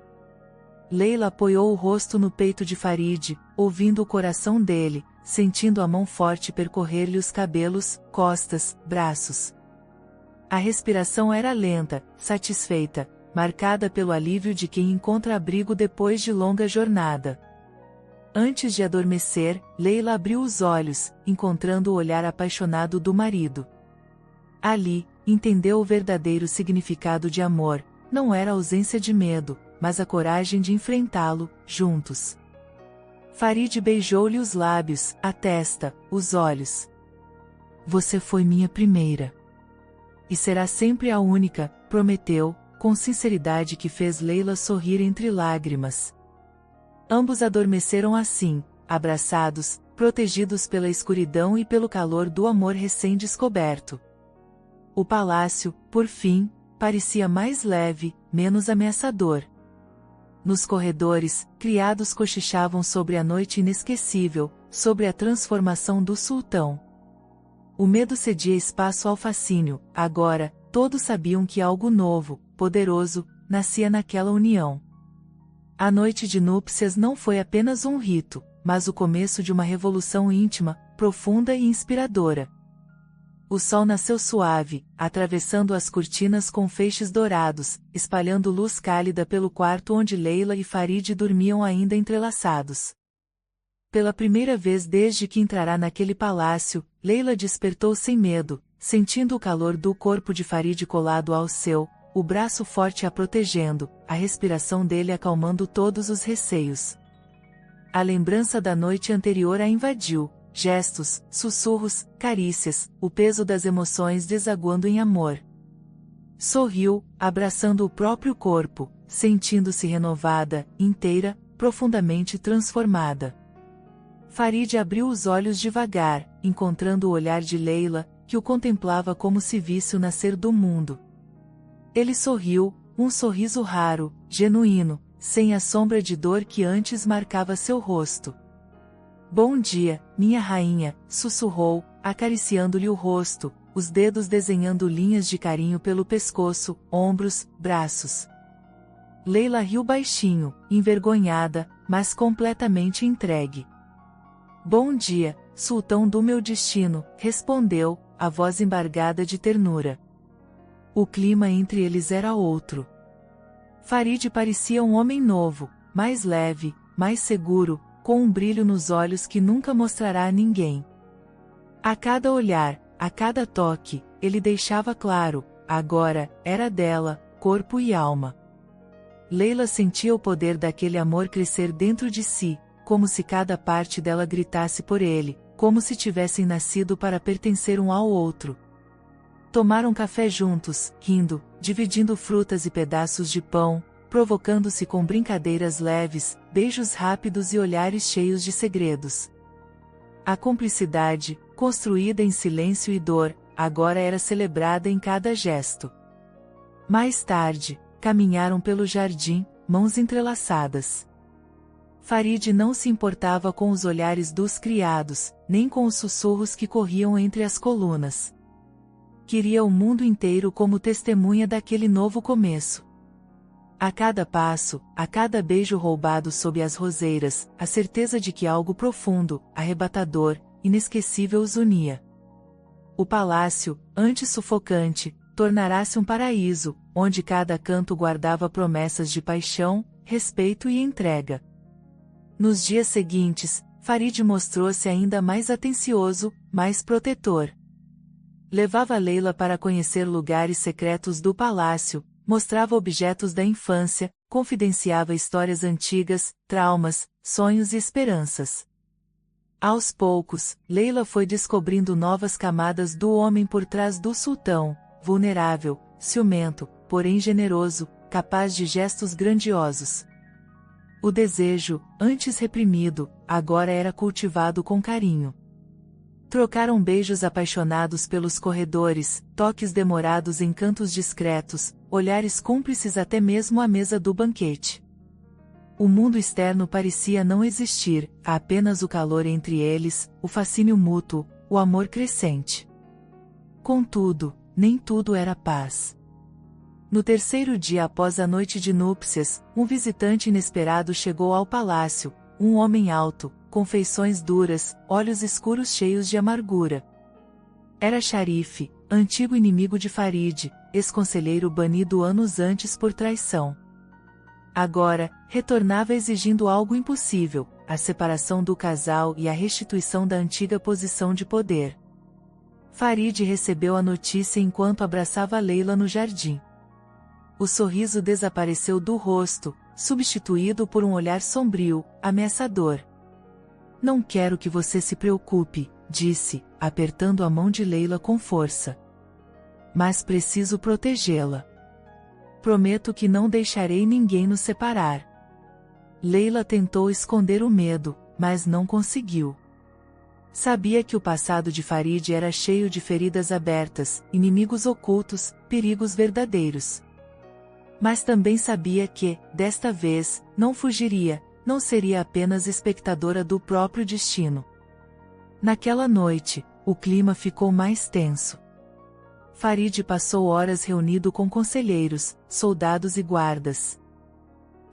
Leila apoiou o rosto no peito de Farid, ouvindo o coração dele, sentindo a mão forte percorrer-lhe os cabelos, costas, braços. A respiração era lenta, satisfeita, marcada pelo alívio de quem encontra abrigo depois de longa jornada. Antes de adormecer, Leila abriu os olhos, encontrando o olhar apaixonado do marido. Ali, entendeu o verdadeiro significado de amor, não era a ausência de medo, mas a coragem de enfrentá-lo, juntos. Farid beijou-lhe os lábios, a testa, os olhos. Você foi minha primeira. E será sempre a única, prometeu, com sinceridade que fez Leila sorrir entre lágrimas. Ambos adormeceram assim, abraçados, protegidos pela escuridão e pelo calor do amor recém-descoberto. O palácio, por fim, parecia mais leve, menos ameaçador. Nos corredores, criados cochichavam sobre a noite inesquecível, sobre a transformação do sultão. O medo cedia espaço ao fascínio, agora, todos sabiam que algo novo, poderoso, nascia naquela união. A noite de núpcias não foi apenas um rito, mas o começo de uma revolução íntima, profunda e inspiradora. O sol nasceu suave, atravessando as cortinas com feixes dourados, espalhando luz cálida pelo quarto onde Leila e Farid dormiam ainda entrelaçados. Pela primeira vez desde que entrara naquele palácio, Leila despertou sem medo, sentindo o calor do corpo de Farid colado ao seu, o braço forte a protegendo, a respiração dele acalmando todos os receios. A lembrança da noite anterior a invadiu. Gestos, sussurros, carícias, o peso das emoções desaguando em amor. Sorriu, abraçando o próprio corpo, sentindo-se renovada, inteira, profundamente transformada. Farid abriu os olhos devagar, encontrando o olhar de Leila, que o contemplava como se visse o nascer do mundo. Ele sorriu, um sorriso raro, genuíno, sem a sombra de dor que antes marcava seu rosto. Bom dia, minha rainha, sussurrou, acariciando-lhe o rosto, os dedos desenhando linhas de carinho pelo pescoço, ombros, braços. Leila riu baixinho, envergonhada, mas completamente entregue. Bom dia, sultão do meu destino, respondeu, a voz embargada de ternura. O clima entre eles era outro. Farid parecia um homem novo, mais leve, mais seguro, com um brilho nos olhos que nunca mostrará a ninguém. A cada olhar, a cada toque, ele deixava claro, agora, era dela, corpo e alma. Leila sentia o poder daquele amor crescer dentro de si, como se cada parte dela gritasse por ele, como se tivessem nascido para pertencer um ao outro. Tomaram café juntos, rindo, dividindo frutas e pedaços de pão, provocando-se com brincadeiras leves, beijos rápidos e olhares cheios de segredos. A cumplicidade, construída em silêncio e dor, agora era celebrada em cada gesto. Mais tarde, caminharam pelo jardim, mãos entrelaçadas. Farid não se importava com os olhares dos criados, nem com os sussurros que corriam entre as colunas. Queria o mundo inteiro como testemunha daquele novo começo. A cada passo, a cada beijo roubado sob as roseiras, a certeza de que algo profundo, arrebatador, inesquecível os unia. O palácio, antes sufocante, tornará-se um paraíso, onde cada canto guardava promessas de paixão, respeito e entrega. Nos dias seguintes, Farid mostrou-se ainda mais atencioso, mais protetor. Levava Leila para conhecer lugares secretos do palácio, mostrava objetos da infância, confidenciava histórias antigas, traumas, sonhos e esperanças. Aos poucos, Leila foi descobrindo novas camadas do homem por trás do sultão, vulnerável, ciumento, porém generoso, capaz de gestos grandiosos. O desejo, antes reprimido, agora era cultivado com carinho. Trocaram beijos apaixonados pelos corredores, toques demorados em cantos discretos, olhares cúmplices até mesmo à mesa do banquete. O mundo externo parecia não existir, apenas o calor entre eles, o fascínio mútuo, o amor crescente. Contudo, nem tudo era paz. No terceiro dia após a noite de núpcias, um visitante inesperado chegou ao palácio, um homem alto, com feições duras, olhos escuros cheios de amargura. Era Sharife, antigo inimigo de Farid, ex-conselheiro banido anos antes por traição. Agora, retornava exigindo algo impossível, a separação do casal e a restituição da antiga posição de poder. Farid recebeu a notícia enquanto abraçava Leila no jardim. O sorriso desapareceu do rosto, substituído por um olhar sombrio, ameaçador. Não quero que você se preocupe, disse, apertando a mão de Leila com força. Mas preciso protegê-la. Prometo que não deixarei ninguém nos separar. Leila tentou esconder o medo, mas não conseguiu. Sabia que o passado de Farid era cheio de feridas abertas, inimigos ocultos, perigos verdadeiros. Mas também sabia que, desta vez, não fugiria, não seria apenas espectadora do próprio destino. Naquela noite, o clima ficou mais tenso. Farid passou horas reunido com conselheiros, soldados e guardas.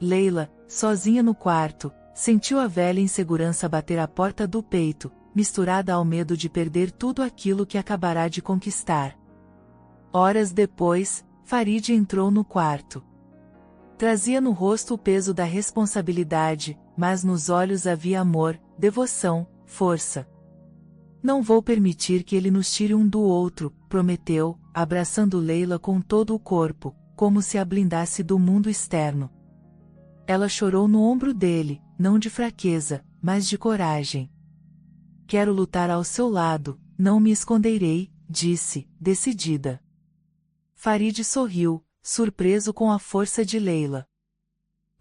Leila, sozinha no quarto, sentiu a velha insegurança bater à porta do peito, misturada ao medo de perder tudo aquilo que acabará de conquistar. Horas depois, Farid entrou no quarto. Trazia no rosto o peso da responsabilidade, mas nos olhos havia amor, devoção, força. Não vou permitir que ele nos tire um do outro, prometeu, abraçando Leila com todo o corpo, como se a blindasse do mundo externo. Ela chorou no ombro dele, não de fraqueza, mas de coragem. Quero lutar ao seu lado, não me esconderei, disse, decidida. Farid sorriu, surpreso com a força de Leila.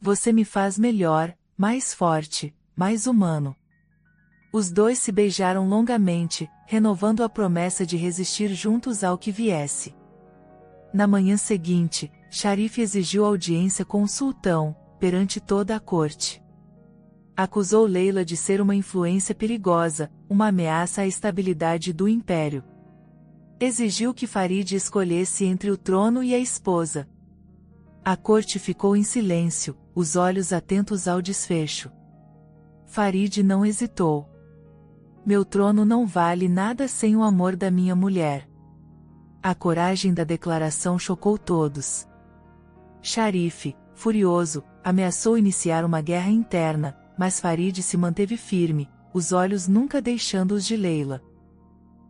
Você me faz melhor, mais forte, mais humano. Os dois se beijaram longamente, renovando a promessa de resistir juntos ao que viesse. Na manhã seguinte, Sharif exigiu audiência com o sultão, perante toda a corte. Acusou Leila de ser uma influência perigosa, uma ameaça à estabilidade do império. Exigiu que Farid escolhesse entre o trono e a esposa. A corte ficou em silêncio, os olhos atentos ao desfecho. Farid não hesitou. Meu trono não vale nada sem o amor da minha mulher. A coragem da declaração chocou todos. Sharif, furioso, ameaçou iniciar uma guerra interna, mas Farid se manteve firme, os olhos nunca deixando os de Leila.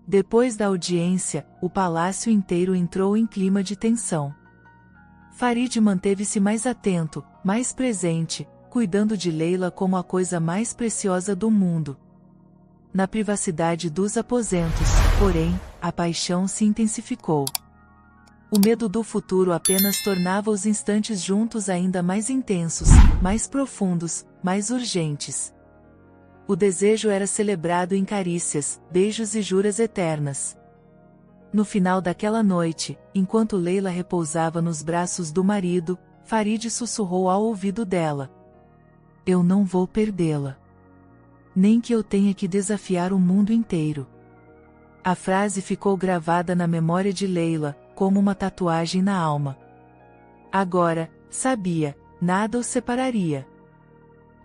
Depois da audiência, o palácio inteiro entrou em clima de tensão. Farid manteve-se mais atento, mais presente, cuidando de Leila como a coisa mais preciosa do mundo. Na privacidade dos aposentos, porém, a paixão se intensificou. O medo do futuro apenas tornava os instantes juntos ainda mais intensos, mais profundos, mais urgentes. O desejo era celebrado em carícias, beijos e juras eternas. No final daquela noite, enquanto Leila repousava nos braços do marido, Farid sussurrou ao ouvido dela. Eu não vou perdê-la. Nem que eu tenha que desafiar o mundo inteiro. A frase ficou gravada na memória de Leila, como uma tatuagem na alma. Agora, sabia, nada os separaria.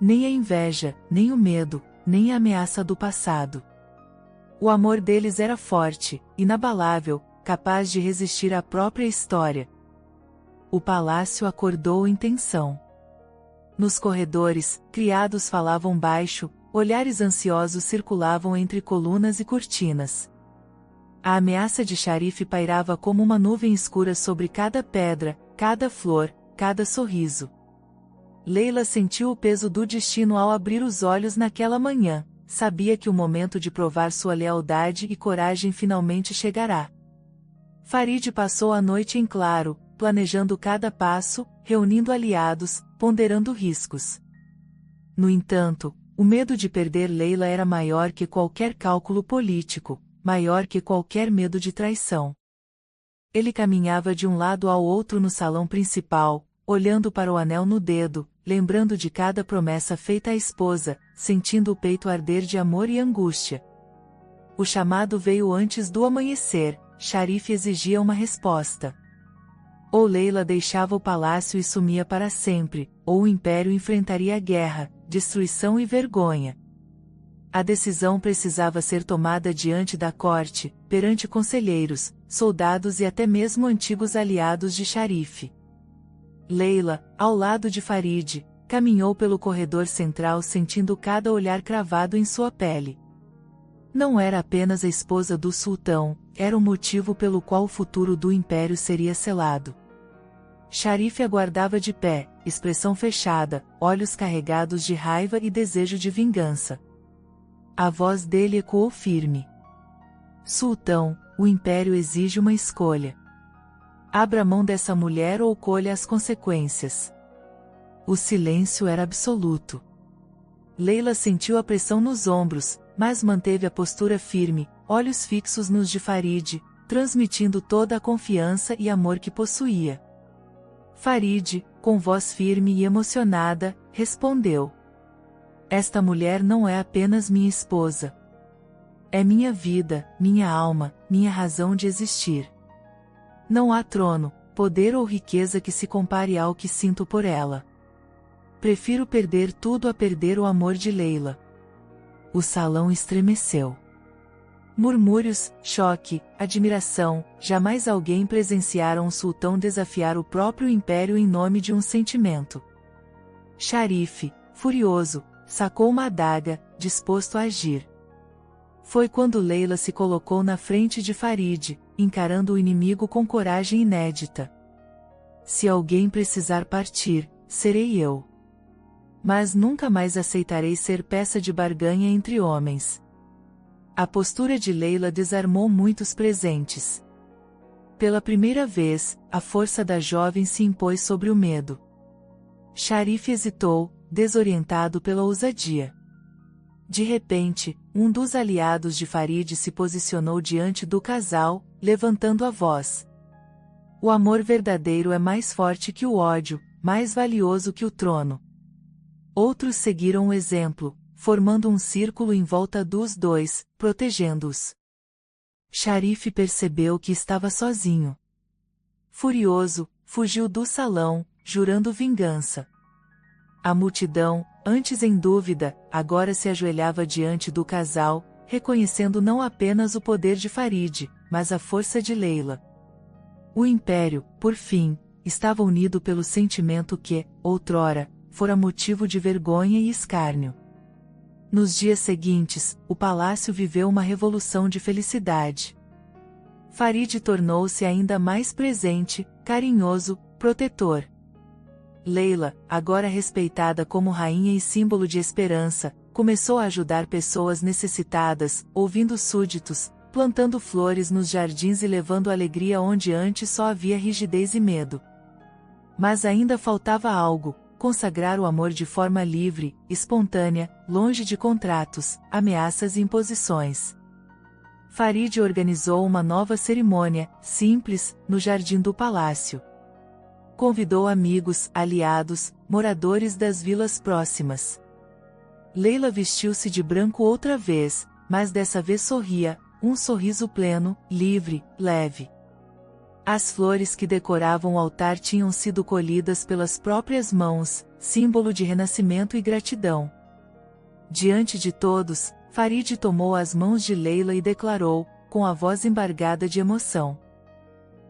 Nem a inveja, nem o medo, nem a ameaça do passado. O amor deles era forte, inabalável, capaz de resistir à própria história. O palácio acordou em tensão. Nos corredores, criados falavam baixo, olhares ansiosos circulavam entre colunas e cortinas. A ameaça de Sharif pairava como uma nuvem escura sobre cada pedra, cada flor, cada sorriso. Leila sentiu o peso do destino ao abrir os olhos naquela manhã, sabia que o momento de provar sua lealdade e coragem finalmente chegará. Farid passou a noite em claro, planejando cada passo, reunindo aliados, ponderando riscos. No entanto, o medo de perder Leila era maior que qualquer cálculo político, maior que qualquer medo de traição. Ele caminhava de um lado ao outro no salão principal, olhando para o anel no dedo, lembrando de cada promessa feita à esposa, sentindo o peito arder de amor e angústia. O chamado veio antes do amanhecer, Sharif exigia uma resposta. Ou Leila deixava o palácio e sumia para sempre, ou o império enfrentaria a guerra, destruição e vergonha. A decisão precisava ser tomada diante da corte, perante conselheiros, soldados e até mesmo antigos aliados de Sharif. Leila, ao lado de Farid, caminhou pelo corredor central sentindo cada olhar cravado em sua pele. Não era apenas a esposa do sultão, era o motivo pelo qual o futuro do império seria selado. Sharif aguardava de pé, expressão fechada, olhos carregados de raiva e desejo de vingança. A voz dele ecoou firme. Sultão, o império exige uma escolha. Abra mão dessa mulher ou colha as consequências. O silêncio era absoluto. Leila sentiu a pressão nos ombros, mas manteve a postura firme, olhos fixos nos de Farid, transmitindo toda a confiança e amor que possuía. Farid, com voz firme e emocionada, respondeu: Esta mulher não é apenas minha esposa. É minha vida, minha alma, minha razão de existir. Não há trono, poder ou riqueza que se compare ao que sinto por ela. Prefiro perder tudo a perder o amor de Leila. O salão estremeceu. Murmúrios, choque, admiração, jamais alguém presenciara um sultão desafiar o próprio império em nome de um sentimento. Sharife, furioso, sacou uma adaga, disposto a agir. Foi quando Leila se colocou na frente de Farid, encarando o inimigo com coragem inédita. Se alguém precisar partir, serei eu. Mas nunca mais aceitarei ser peça de barganha entre homens. A postura de Leila desarmou muitos presentes. Pela primeira vez, a força da jovem se impôs sobre o medo. Sharife hesitou, desorientado pela ousadia. De repente, um dos aliados de Farid se posicionou diante do casal, levantando a voz. O amor verdadeiro é mais forte que o ódio, mais valioso que o trono. Outros seguiram o exemplo, formando um círculo em volta dos dois, protegendo-os. Sharife percebeu que estava sozinho. Furioso, fugiu do salão, jurando vingança. A multidão, antes em dúvida, agora se ajoelhava diante do casal, reconhecendo não apenas o poder de Farid, mas a força de Leila. O império, por fim, estava unido pelo sentimento que, outrora, fora motivo de vergonha e escárnio. Nos dias seguintes, o palácio viveu uma revolução de felicidade. Farid tornou-se ainda mais presente, carinhoso, protetor. Leila, agora respeitada como rainha e símbolo de esperança, começou a ajudar pessoas necessitadas, ouvindo súditos, plantando flores nos jardins e levando alegria onde antes só havia rigidez e medo. Mas ainda faltava algo: consagrar o amor de forma livre, espontânea, longe de contratos, ameaças e imposições. Farid organizou uma nova cerimônia, simples, no jardim do palácio. Convidou amigos, aliados, moradores das vilas próximas. Leila vestiu-se de branco outra vez, mas dessa vez sorria, um sorriso pleno, livre, leve. As flores que decoravam o altar tinham sido colhidas pelas próprias mãos, símbolo de renascimento e gratidão. Diante de todos, Farid tomou as mãos de Leila e declarou, com a voz embargada de emoção: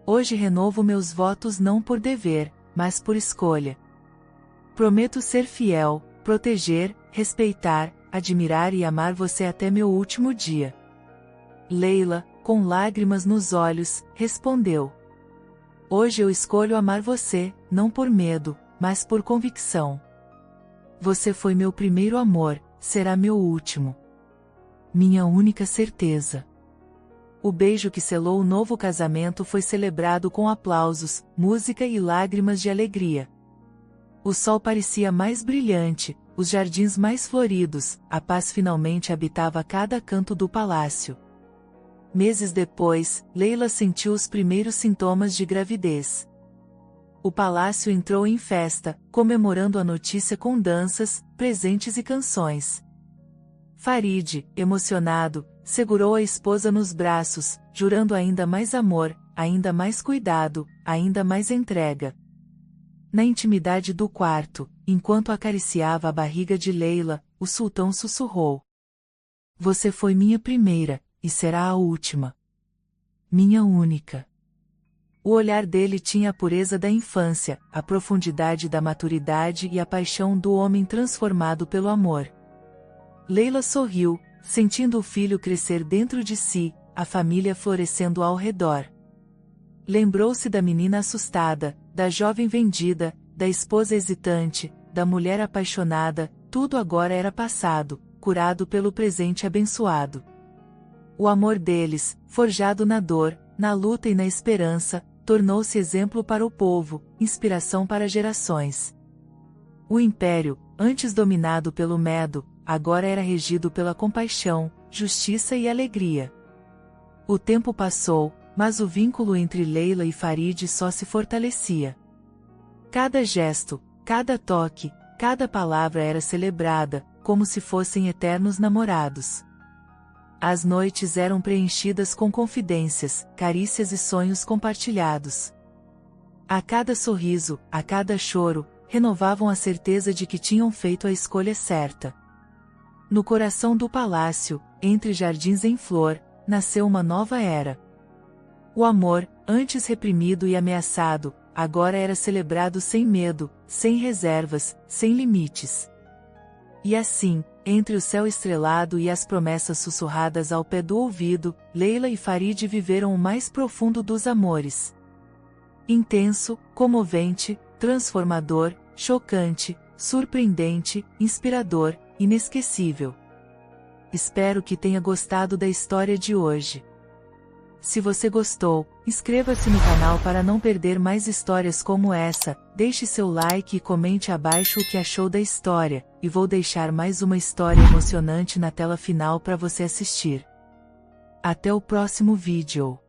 Hoje renovo meus votos não por dever, mas por escolha. Prometo ser fiel, proteger, respeitar, admirar e amar você até meu último dia. Leila, com lágrimas nos olhos, respondeu: Hoje eu escolho amar você, não por medo, mas por convicção. Você foi meu primeiro amor, será meu último. Minha única certeza. O beijo que selou o novo casamento foi celebrado com aplausos, música e lágrimas de alegria. O sol parecia mais brilhante, os jardins mais floridos, a paz finalmente habitava cada canto do palácio. Meses depois, Leila sentiu os primeiros sintomas de gravidez. O palácio entrou em festa, comemorando a notícia com danças, presentes e canções. Farid, emocionado, segurou a esposa nos braços, jurando ainda mais amor, ainda mais cuidado, ainda mais entrega. Na intimidade do quarto, enquanto acariciava a barriga de Leila, o sultão sussurrou: Você foi minha primeira, e será a última. Minha única. O olhar dele tinha a pureza da infância, a profundidade da maturidade e a paixão do homem transformado pelo amor. Leila sorriu, sentindo o filho crescer dentro de si, a família florescendo ao redor. Lembrou-se da menina assustada, da jovem vendida, da esposa hesitante, da mulher apaixonada, tudo agora era passado, curado pelo presente abençoado. O amor deles, forjado na dor, na luta e na esperança, tornou-se exemplo para o povo, inspiração para gerações. O império, antes dominado pelo medo, agora era regido pela compaixão, justiça e alegria. O tempo passou, mas o vínculo entre Leila e Farid só se fortalecia. Cada gesto, cada toque, cada palavra era celebrada, como se fossem eternos namorados. As noites eram preenchidas com confidências, carícias e sonhos compartilhados. A cada sorriso, a cada choro, renovavam a certeza de que tinham feito a escolha certa. No coração do palácio, entre jardins em flor, nasceu uma nova era. O amor, antes reprimido e ameaçado, agora era celebrado sem medo, sem reservas, sem limites. E assim, entre o céu estrelado e as promessas sussurradas ao pé do ouvido, Leila e Farid viveram o mais profundo dos amores. Intenso, comovente, transformador, chocante, surpreendente, inspirador, inesquecível. Espero que tenha gostado da história de hoje. Se você gostou, inscreva-se no canal para não perder mais histórias como essa, deixe seu like e comente abaixo o que achou da história, e vou deixar mais uma história emocionante na tela final para você assistir. Até o próximo vídeo.